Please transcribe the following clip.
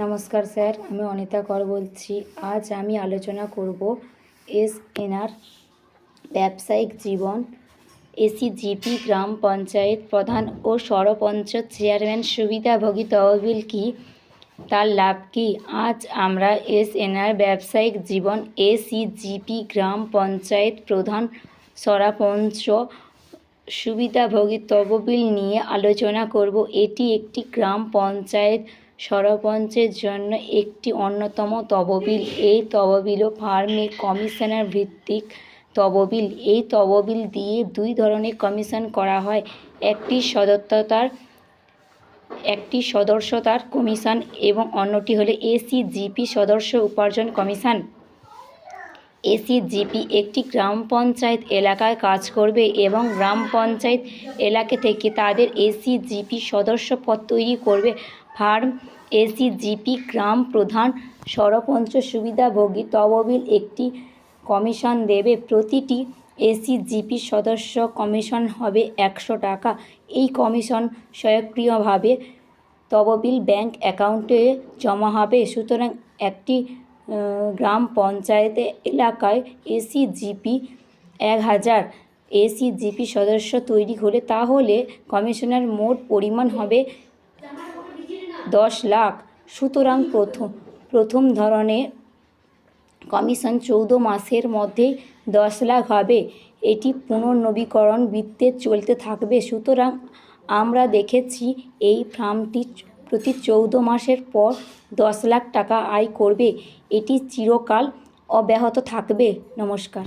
নমস্কার স্যার, আমি অনিতা কর বলছি। আজ আমি আলোচনা করব এসএনআর ব্যবসায়িক জীবন, এসিজিপি গ্রাম পঞ্চায়েত প্রধান ও সরপঞ্চ চেয়ারম্যান সুবিধাভোগী তহবিল কী, তার লাভ কী। আজ আমরা এসএনআর ব্যবসায়িক জীবন, এসিজিপি গ্রাম পঞ্চায়েত প্রধান সরপঞ্চ সুবিধাভোগী তহবিল নিয়ে আলোচনা করব। এটি একটি গ্রাম পঞ্চায়েত সরপঞ্চের জন্য একটি অন্যতম তহবিল। এই তহবিলও ফার্মে কমিশনের ভিত্তিক তহবিল। এই তহবিল দিয়ে দুই ধরনের কমিশন করা হয়, একটি সদস্যতার কমিশন এবং অন্যটি হলো এসিজিপি সদস্য উপার্জন কমিশন। এসিজিপি একটি গ্রাম পঞ্চায়েত এলাকায় কাজ করবে এবং গ্রাম পঞ্চায়েত এলাকা থেকে তাদের এসিজিপি সদস্যপদ তৈরি করবে। ফার্ম এসিজিপি গ্রাম প্রধান সরপঞ্চ সুবিধাভোগী তহবিল একটি কমিশন দেবে। প্রতিটি এসিজিপি সদস্য কমিশন হবে 100 টাকা। এই কমিশন স্বয়ংক্রিয়ভাবে তহবিল ব্যাংক অ্যাকাউন্টে জমা হবে। সুতরাং একটি গ্রাম পঞ্চায়েত এলাকায় এসিজিপি 1000 এসিজিপি সদস্য তৈরি হলে তাহলে কমিশনের মোট পরিমাণ হবে 10 লাখ। সুতরাং প্রথম ধরনের কমিশন 14 মাসের মধ্যে 10 লাখ হবে। এটি পুনর্নবীকরণ ভিত্তিতে চলতে থাকবে। সুতরাং আমরা দেখেছি এই ফার্মটি প্রতি 14 মাসের পর 10 লাখ টাকা আয় করবে। এটি চিরকাল অব্যাহত থাকবে। নমস্কার।